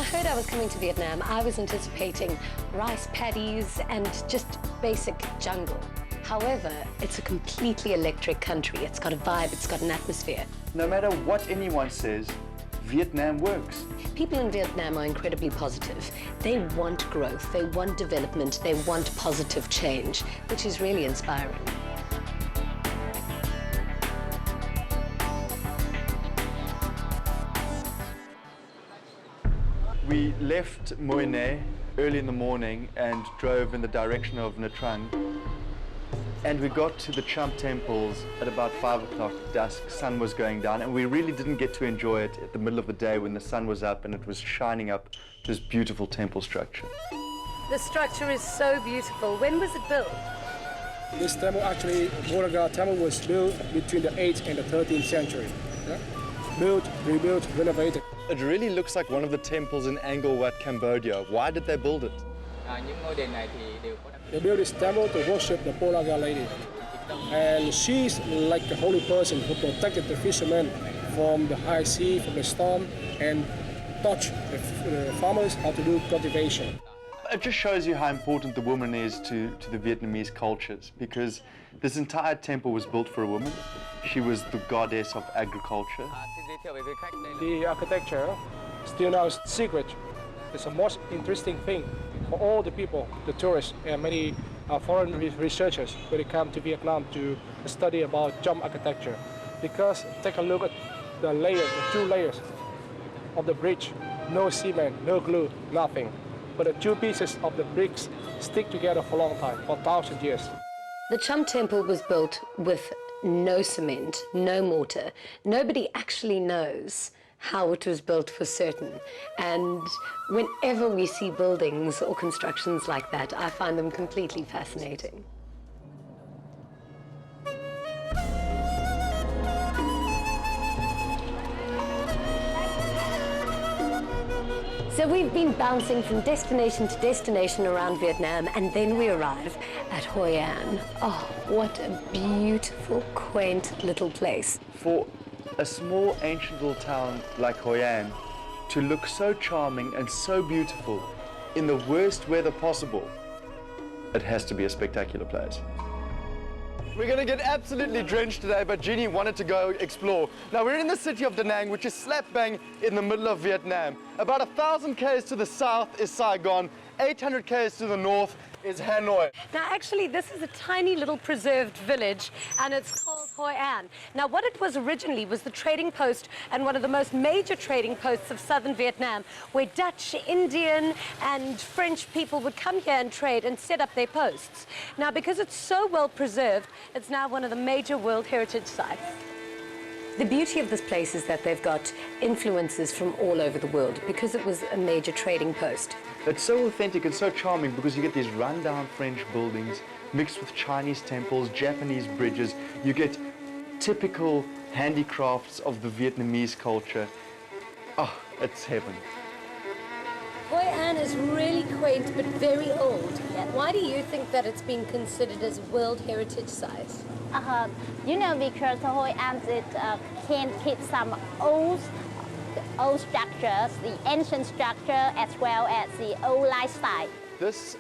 heard I was coming to Vietnam, I was anticipating rice paddies and just basic jungle. However, it's a completely electric country. It's got a vibe, it's got an atmosphere. No matter what anyone says, Vietnam works. People in Vietnam are incredibly positive. They want growth, they want development, they want positive change, which is really inspiring. We left Mui Ne early in the morning and drove in the direction of Nha Trang. And we got to the Chum temples at about 5 o'clock, dusk, sun was going down, and we really didn't get to enjoy it at the middle of the day when the sun was up and it was shining up this beautiful temple structure. The structure is so beautiful. When was it built? This temple actually, Ga temple was built between the 8th and the 13th century. Yeah? Built, rebuilt, renovated. It really looks like one of the temples in Angkor Wat, Cambodia. Why did they build it? They built this temple to worship the Polar Ga lady. And she's like the holy person who protected the fishermen from the high sea, from the storm, and taught the farmers how to do cultivation. It just shows you how important the woman is to the Vietnamese cultures, because this entire temple was built for a woman. She was the goddess of agriculture. The architecture still now is secret. It's the most interesting thing for all the people, the tourists, and many foreign researchers when they come to Vietnam to study about Chum architecture. Because take a look at the layers, the 2 layers of the bridge. No cement, no glue, nothing. But the 2 pieces of the bricks stick together for a long time, for 1,000 years. The Chum temple was built with no cement, no mortar. Nobody actually knows how it was built for certain. And whenever we see buildings or constructions like that, I find them completely fascinating. So we've been bouncing from destination to destination around Vietnam, and then we arrive at Hoi An. Oh, what a beautiful, quaint little place. For a small ancient little town like Hoi An to look so charming and so beautiful in the worst weather possible, it has to be a spectacular place. We're going to get absolutely drenched today, but Jeannie wanted to go explore. Now, we're in the city of Da Nang, which is slap bang in the middle of Vietnam. About 1,000 k's to the south is Saigon, 800 k's to the north is Hanoi. Now, actually, this is a tiny little preserved village, and it's called Hoi An. Now, what it was originally was the trading post and one of the most major trading posts of southern Vietnam, where Dutch, Indian, and French people would come here and trade and set up their posts. Now, because it's so well preserved, it's now one of the major World Heritage Sites. The beauty of this place is that they've got influences from all over the world because it was a major trading post. It's so authentic and so charming because you get these rundown French buildings mixed with Chinese temples, Japanese bridges. You get typical handicrafts of the Vietnamese culture. Oh, it's heaven. Hoi An is really quaint but very old. Why do you think that it's been considered as a World Heritage Site? You know, because Hoi An can keep some old structures, the ancient structure, as well as the old lifestyle. This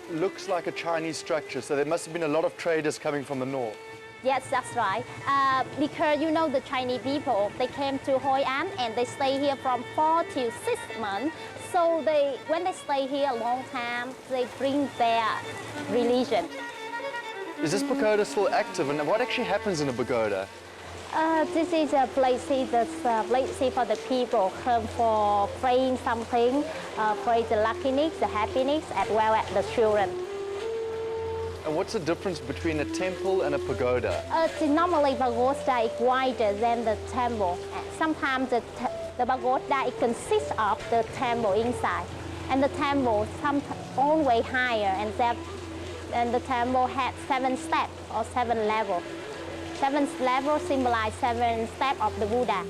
looks like a Chinese structure, so there must have been a lot of traders coming from the north. Yes, that's right. Because you know the Chinese people, they came to Hoi An and they stay here from 4 to 6 months. So when they stay here a long time, they bring their religion. Is this pagoda still active, and what actually happens in a pagoda? This is a place for the people come for praying something, pray the luckiness, the happiness, as well as the children. And what's the difference between a temple and a pagoda? Normally, pagoda is wider than the temple. Sometimes the pagoda it consists of the temple inside, and the temple always higher, and the temple had 7 steps or 7 levels. 7 levels symbolize 7 steps of the Buddha.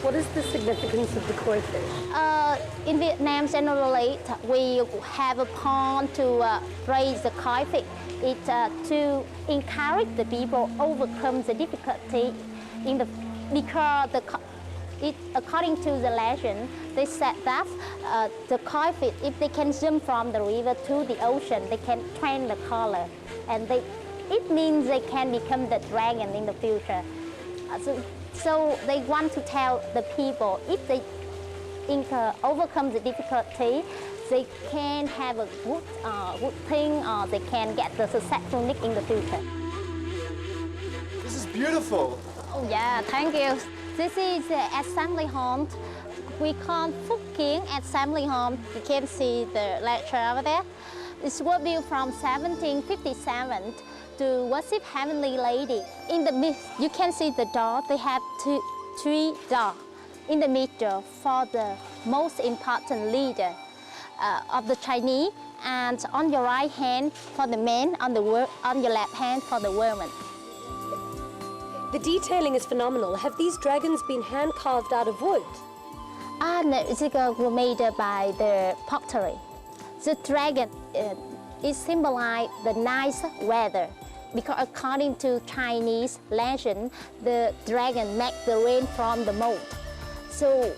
What is the significance of the koi fish? In Vietnam, generally, we have a pond to raise the koi fish. It's to encourage the people overcome the difficulty because according to the legend, they said that the koi fish, if they can jump from the river to the ocean, they can change the color, and it means they can become the dragon in the future. So they want to tell the people, if they overcome the difficulty, they can have a good thing, or they can get the successful nick in the future. This is beautiful. Oh yeah, thank you. This is the assembly hall. We call Phúc Kiến Assembly Hall. You can see the lecture over there. It was built from 1757 to worship Heavenly Lady. In the midst, you can see the door. They have three doors in the middle for the most important leader of the Chinese, and on your right hand for the men, on your left hand for the women. The detailing is phenomenal. Have these dragons been hand carved out of wood? No, they were made by the pottery. The dragon it symbolizes the nice weather, because according to Chinese legend, the dragon makes the rain from the moon. So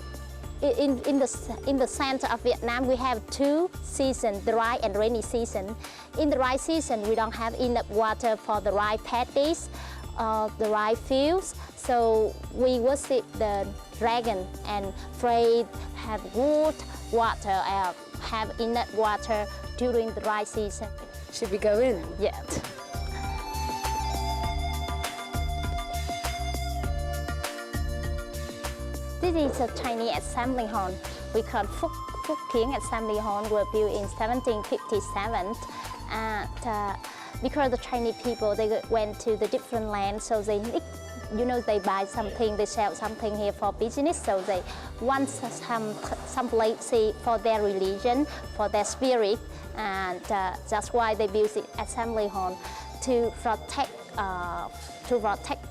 in the center of Vietnam, we have two seasons, the dry and rainy season. In the dry season, we don't have enough water for the rice paddies, the rice fields. So we worship the dragon and pray have good water, have enough water during the dry season. Should we go in? Yeah. This is a Chinese assembly hall. We call Phúc Kiến Assembly Hall. Were built in 1757. And because the Chinese people, they went to the different lands, so they they buy something, they sell something here for business, so they want some place for their religion, for their spirit, and that's why they built the assembly hall to protect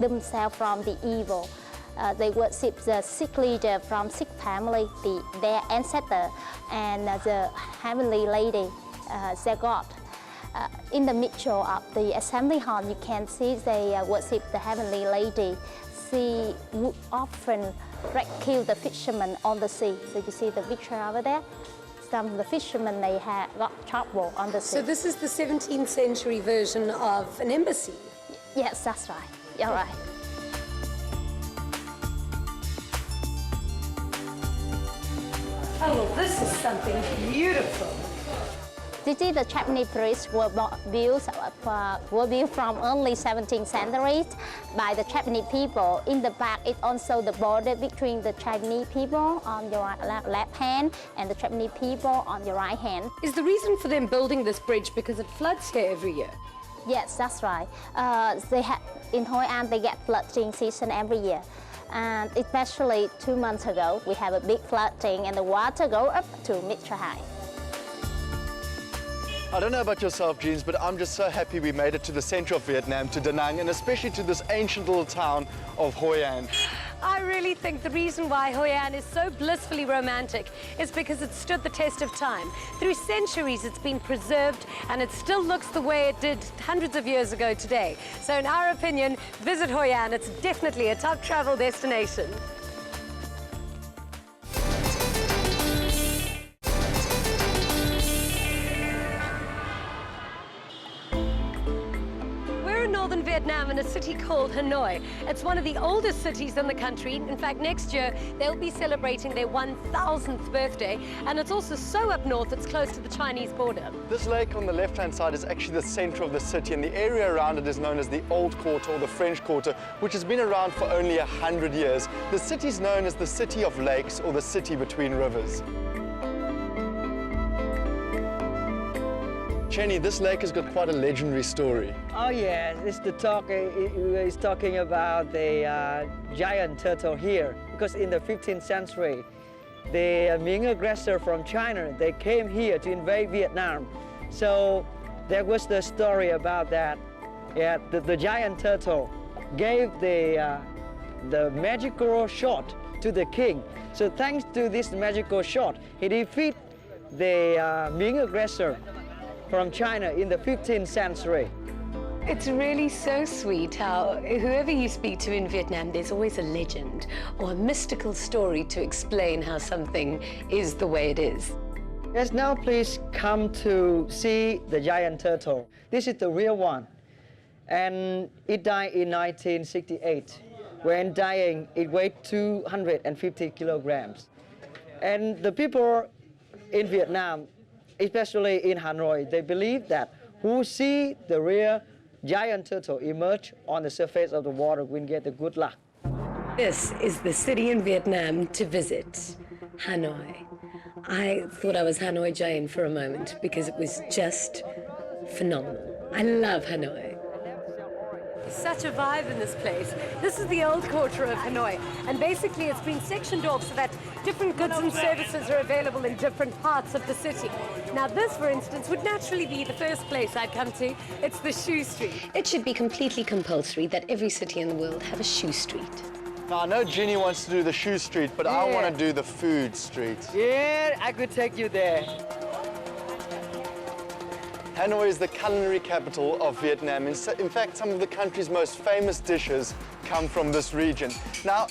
themselves from the evil. They worship the Sikh leader from Sikh family, their ancestor, and the Heavenly Lady, their God. In the middle of the assembly hall, you can see they worship the Heavenly Lady. She would often rescue the fishermen on the sea. So you see the picture over there? Some of the fishermen, they got trouble on the sea. So this is the 17th century version of an embassy? Yes, that's right. You're right. Oh, well, this is something beautiful. This is the Japanese bridge were built from early 17th century by the Japanese people. In the back, it's also the border between the Chinese people on your left hand and the Japanese people on your right hand. Is the reason for them building this bridge because it floods here every year? Yes, that's right. In Hoi An, they get flooding season every year. And especially 2 months ago, we have a big flooding and the water go up to mid-high. I don't know about yourself, Jeans, but I'm just so happy we made it to the center of Vietnam, to Da Nang, and especially to this ancient little town of Hoi An. I really think the reason why Hoi An is so blissfully romantic is because it stood the test of time. Through centuries, it's been preserved, and it still looks the way it did hundreds of years ago today. So in our opinion, visit Hoi An. It's definitely a top travel destination. Vietnam in a city called Hanoi. It's one of the oldest cities in the country. In fact, next year they'll be celebrating their 1000th birthday, and it's also so up north it's close to the Chinese border. This lake on the left-hand side is actually the center of the city, and the area around it is known as the Old Quarter or the French Quarter, which has been around for only 100 years. The city is known as the City of Lakes or the City Between Rivers. Jenny, this lake has got quite a legendary story. Oh yeah, it's talking about the giant turtle here, because in the 15th century, the Ming aggressor from China, they came here to invade Vietnam. So there was the story about that. Yeah, the giant turtle gave the magical shot to the king. So thanks to this magical shot, he defeated the Ming aggressor from China in the 15th century. It's really so sweet how whoever you speak to in Vietnam, there's always a legend or a mystical story to explain how something is the way it is. Yes, now please come to see the giant turtle. This is the real one. And it died in 1968. When dying, it weighed 250 kilograms. And the people in Vietnam, especially in Hanoi, they believe that who see the real giant turtle emerge on the surface of the water will get the good luck. This is the city in Vietnam to visit, Hanoi. I thought I was Hanoi Jane for a moment because it was just phenomenal. I love Hanoi. Such a vibe in this place. This is the old quarter of Hanoi, and basically it's been sectioned off so that different goods and services are available in different parts of the city. Now this, for instance, would naturally be the first place I'd come to. It's the shoe street. It should be completely compulsory that every city in the world have a shoe street. Now, I know Jeannie wants to do the shoe street, but I want to do the food street. Yeah, I could take you there. Hanoi is the culinary capital of Vietnam. In fact, some of the country's most famous dishes come from this region. Now,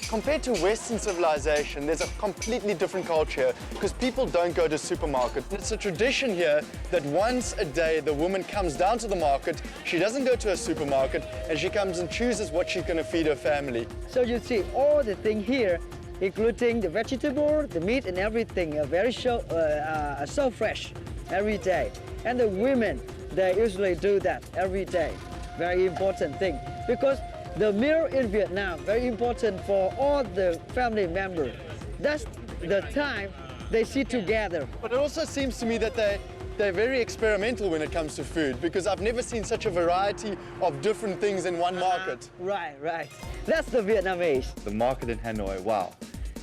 compared to Western civilization, there's a completely different culture here because people don't go to supermarket. It's a tradition here that once a day the woman comes down to the market, she doesn't go to a supermarket, and she comes and chooses what she's going to feed her family. So you see all the thing here, including the vegetable, the meat and everything, are very so fresh every day. And the women, they usually do that every day. Very important thing. Because the meal in Vietnam, very important for all the family members. That's the time they sit together. But it also seems to me that they're very experimental when it comes to food, because I've never seen such a variety of different things in one market. Right. That's the Vietnamese. The market in Hanoi, wow,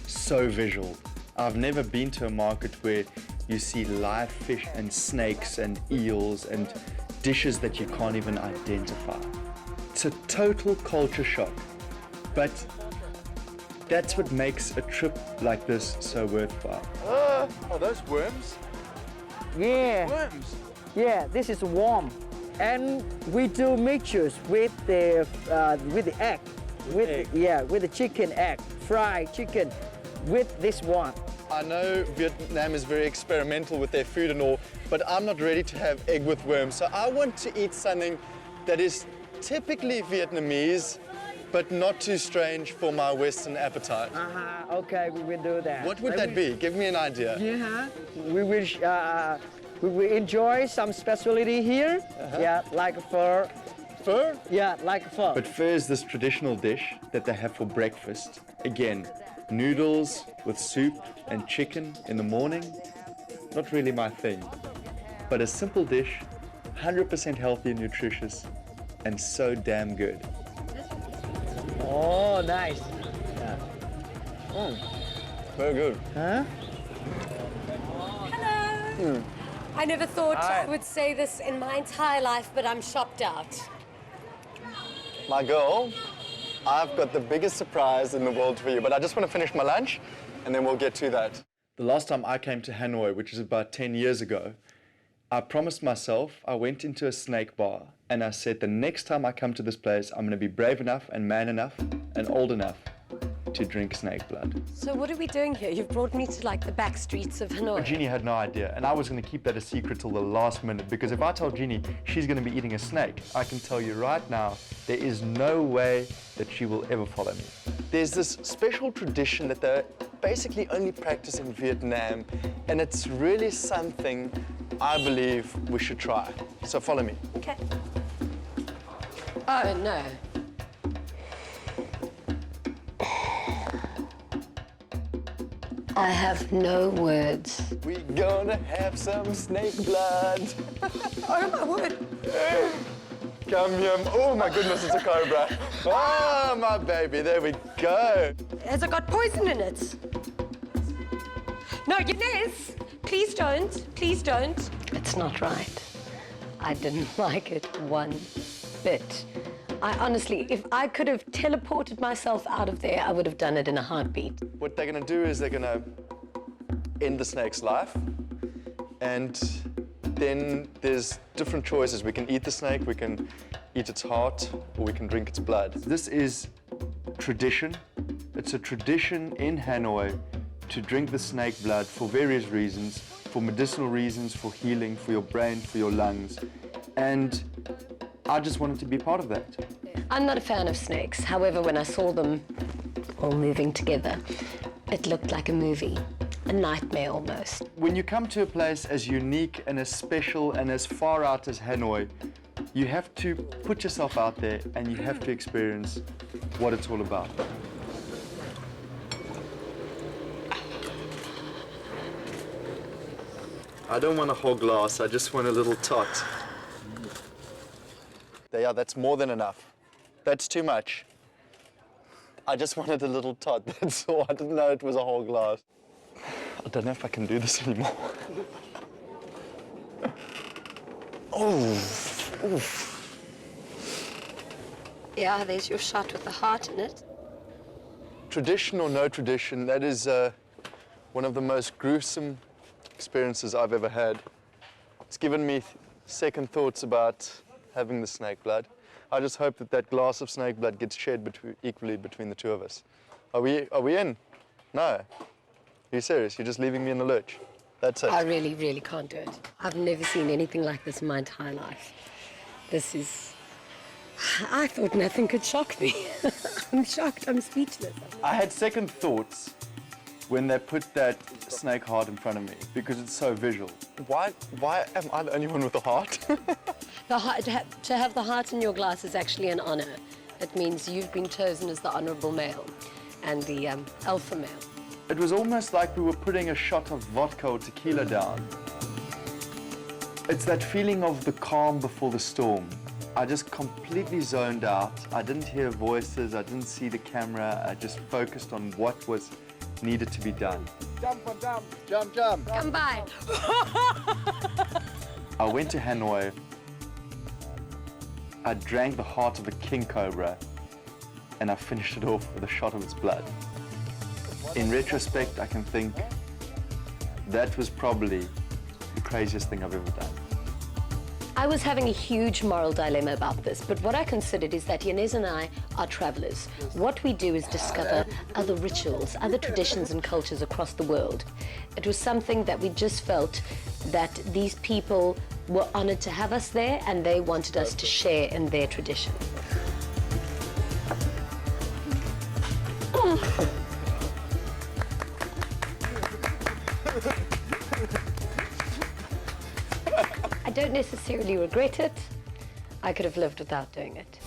so visual. I've never been to a market where you see live fish and snakes and eels and dishes that you can't even identify. It's a total culture shock, but that's what makes a trip like this so worthwhile. Are those worms? Yeah. Worms? Yeah, this is warm. And we do mixtures with the egg. With the chicken egg, fried chicken with this one. I know Vietnam is very experimental with their food and all, but I'm not ready to have egg with worms. So I want to eat something that is typically Vietnamese, but not too strange for my Western appetite. Okay, we will do that. What would that be? Give me an idea. Yeah, we will enjoy some specialty here. Yeah, like pho. Pho? Yeah, like pho. But pho is this traditional dish that they have for breakfast. Again, noodles with soup and chicken in the morning. Not really my thing. But a simple dish, 100% healthy and nutritious, and so damn good. Oh, nice. Very good. Huh? Hello. I never thought I would say this in my entire life, but I'm shopped out. My girl, I've got the biggest surprise in the world for you, but I just want to finish my lunch and then we'll get to that. The last time I came to Hanoi, which is about 10 years ago, I promised myself, I went into a snake bar and I said the next time I come to this place, I'm going to be brave enough and man enough and old enough to drink snake blood. So what are we doing here? You've brought me to like the back streets of Hanoi. Jeannie had no idea, and I was going to keep that a secret till the last minute, because if I told Jeannie she's going to be eating a snake, I can tell you right now, there is no way that she will ever follow me. There's this special tradition that they basically only practice in Vietnam, and it's really something I believe we should try. So follow me. Okay. Oh, no. I have no words. We're gonna have some snake blood. Oh, my word. Come here. Oh, my goodness, it's a cobra. Oh, my baby, there we go. Has it got poison in it? No, Janez, please don't. Please don't. It's not right. I didn't like it one bit. I honestly, if I could have teleported myself out of there, I would have done it in a heartbeat. What they're gonna do is they're gonna end the snake's life, and then there's different choices. We can eat the snake, we can eat its heart, or we can drink its blood. This is tradition. It's a tradition in Hanoi to drink the snake blood for various reasons, for medicinal reasons, for healing, for your brain, for your lungs. And I just wanted to be part of that. I'm not a fan of snakes. However, when I saw them all moving together, it looked like a movie, a nightmare almost. When you come to a place as unique and as special and as far out as Hanoi, you have to put yourself out there and you have to experience what it's all about. I don't want a whole glass, I just want a little tot. Yeah, that's more than enough. That's too much. I just wanted a little tot, that's all. I didn't know it was a whole glass. I don't know if I can do this anymore. Oh, oof. Yeah, there's your shot with the heart in it. Tradition or no tradition, that is one of the most gruesome experiences I've ever had. It's given me second thoughts about having the snake blood. I just hope that that glass of snake blood gets shared equally between the two of us. Are we in? No. Are you serious? You're just leaving me in the lurch? That's it. I really, really can't do it. I've never seen anything like this in my entire life. This is... I thought nothing could shock me. I'm shocked, I'm speechless. I had second thoughts when they put that snake heart in front of me because it's so visual. Why am I the only one with a heart? The heart, to have the heart in your glass is actually an honor. It means you've been chosen as the honorable male and the alpha male. It was almost like we were putting a shot of vodka or tequila down. It's that feeling of the calm before the storm. I just completely zoned out. I didn't hear voices, I didn't see the camera. I just focused on what was needed to be done. Jump. Jump, jump. Come by. I went to Hanoi. I drank the heart of a king cobra and I finished it off with a shot of its blood. In retrospect, I can think that was probably the craziest thing I've ever done. I was having a huge moral dilemma about this, but what I considered is that Janez and I are travelers. What we do is discover other rituals, other traditions and cultures across the world. It was something that we just felt that these people were honored to have us there and they wanted us to share in their tradition. I don't necessarily regret it. I could have lived without doing it.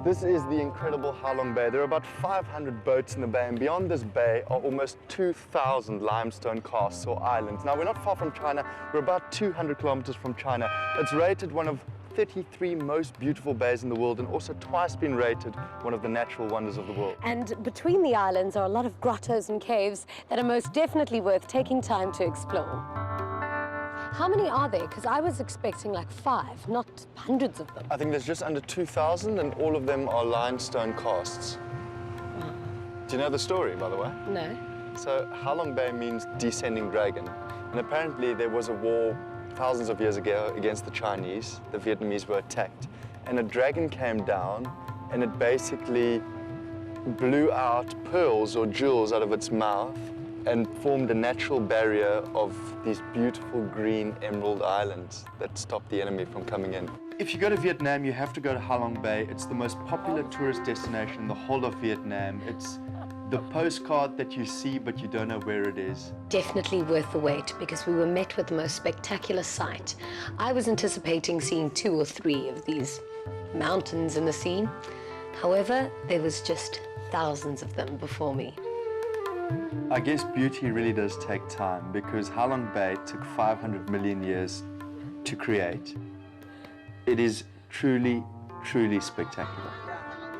This is the incredible Halong Bay. There are about 500 boats in the bay, and beyond this bay are almost 2,000 limestone casts or islands. Now, we're not far from China. We're about 200 kilometers from China. It's rated one of 33 most beautiful bays in the world and also twice been rated one of the natural wonders of the world. And between the islands are a lot of grottoes and caves that are most definitely worth taking time to explore. How many are there? Because I was expecting like 5, not hundreds of them. I think there's just under 2,000 and all of them are limestone casts. Do you know the story, by the way? No. So Halong Bay means descending dragon. And apparently there was a war thousands of years ago against the Chinese. The Vietnamese were attacked. And a dragon came down and it basically blew out pearls or jewels out of its mouth and formed a natural barrier of these beautiful green emerald islands that stopped the enemy from coming in. If you go to Vietnam, you have to go to Halong Bay. It's the most popular tourist destination in the whole of Vietnam. It's the postcard that you see, but you don't know where it is. Definitely worth the wait because we were met with the most spectacular sight. I was anticipating seeing 2 or 3 of these mountains in the scene. However, there was just thousands of them before me. I guess beauty really does take time because Halong Bay took 500 million years to create. It is truly, truly spectacular.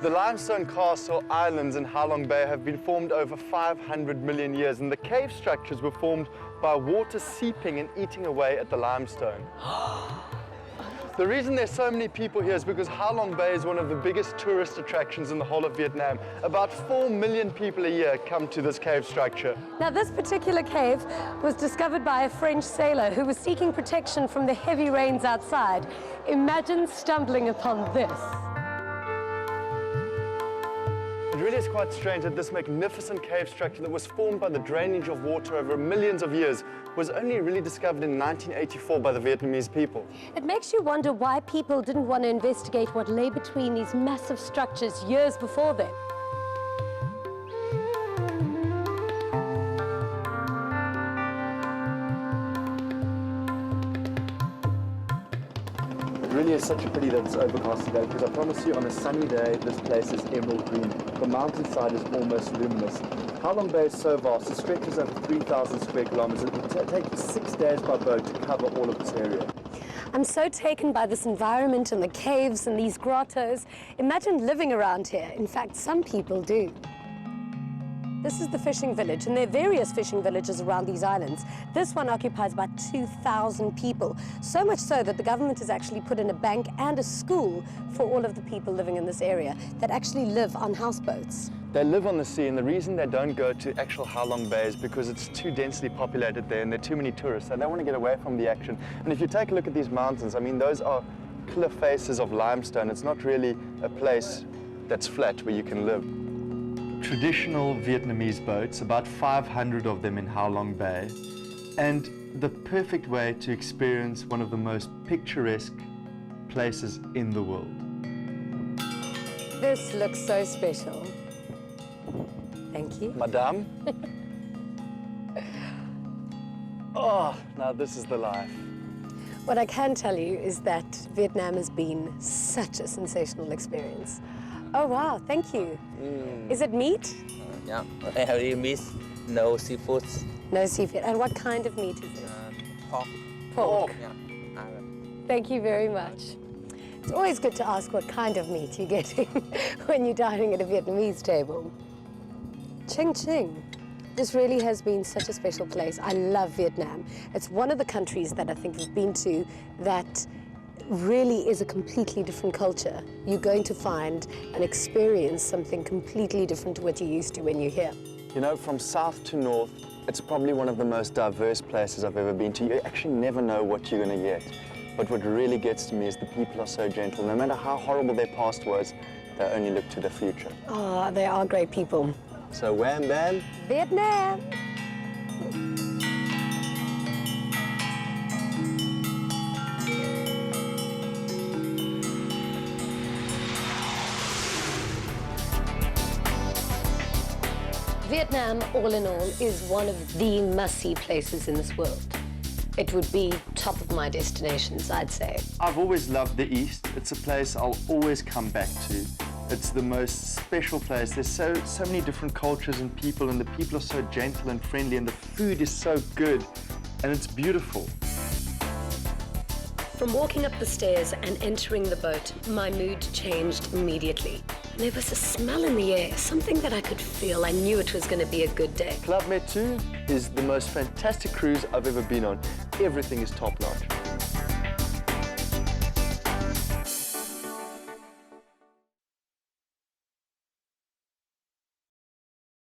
The limestone casts or islands in Halong Bay have been formed over 500 million years, and the cave structures were formed by water seeping and eating away at the limestone. The reason there's so many people here is because Halong Bay is one of the biggest tourist attractions in the whole of Vietnam. About 4 million people a year come to this cave structure. Now, this particular cave was discovered by a French sailor who was seeking protection from the heavy rains outside. Imagine stumbling upon this. It really is quite strange that this magnificent cave structure that was formed by the drainage of water over millions of years was only really discovered in 1984 by the Vietnamese people. It makes you wonder why people didn't want to investigate what lay between these massive structures years before then. It really is such a pity that it's overcast today, because I promise you on a sunny day this place is emerald green. The mountainside is almost luminous. Halong Bay is so vast, it stretches over 3,000 square kilometers. It will take 6 days by boat to cover all of this area. I'm so taken by this environment and the caves and these grottos. Imagine living around here. In fact, some people do. This is the fishing village, and there are various fishing villages around these islands. This one occupies about 2,000 people, so much so that the government has actually put in a bank and a school for all of the people living in this area that actually live on houseboats. They live on the sea, and the reason they don't go to actual Halong Bay is because it's too densely populated there and there are too many tourists, so they want to get away from the action. And if you take a look at these mountains, I mean, those are cliff faces of limestone. It's not really a place that's flat where you can live. Traditional Vietnamese boats, about 500 of them in Halong Bay, and the perfect way to experience one of the most picturesque places in the world. This looks so special. Thank you. Madame? Oh, now this is the life. What I can tell you is that Vietnam has been such a sensational experience. Oh, wow, thank you. Is it meat? Yeah, heavy meat, no seafood. No seafood. And what kind of meat is it? Pork. Pork. Yeah. Thank you very much. It's always good to ask what kind of meat you're getting when you're dining at a Vietnamese table. Ching ching. This really has been such a special place. I love Vietnam. It's one of the countries that I think we've been to that really is a completely different culture. You're going to find and experience something completely different to what you're used to when you're here. You know, from south to north, it's probably one of the most diverse places I've ever been to. You actually never know what you're going to get. But what really gets to me is the people are so gentle. No matter how horrible their past was, they only look to the future. Oh, they are great people. So wham bam, Vietnam! Vietnam, all in all, is one of the must-see places in this world. It would be top of my destinations, I'd say. I've always loved the East. It's a place I'll always come back to. It's the most special place. There's so many different cultures and the people are so gentle and friendly, and the food is so good, and it's beautiful. From walking up the stairs and entering the boat, my mood changed immediately. There was a smell in the air, something that I could feel. I knew it was going to be a good day. Club Med 2 is the most fantastic cruise I've ever been on. Everything is top-notch.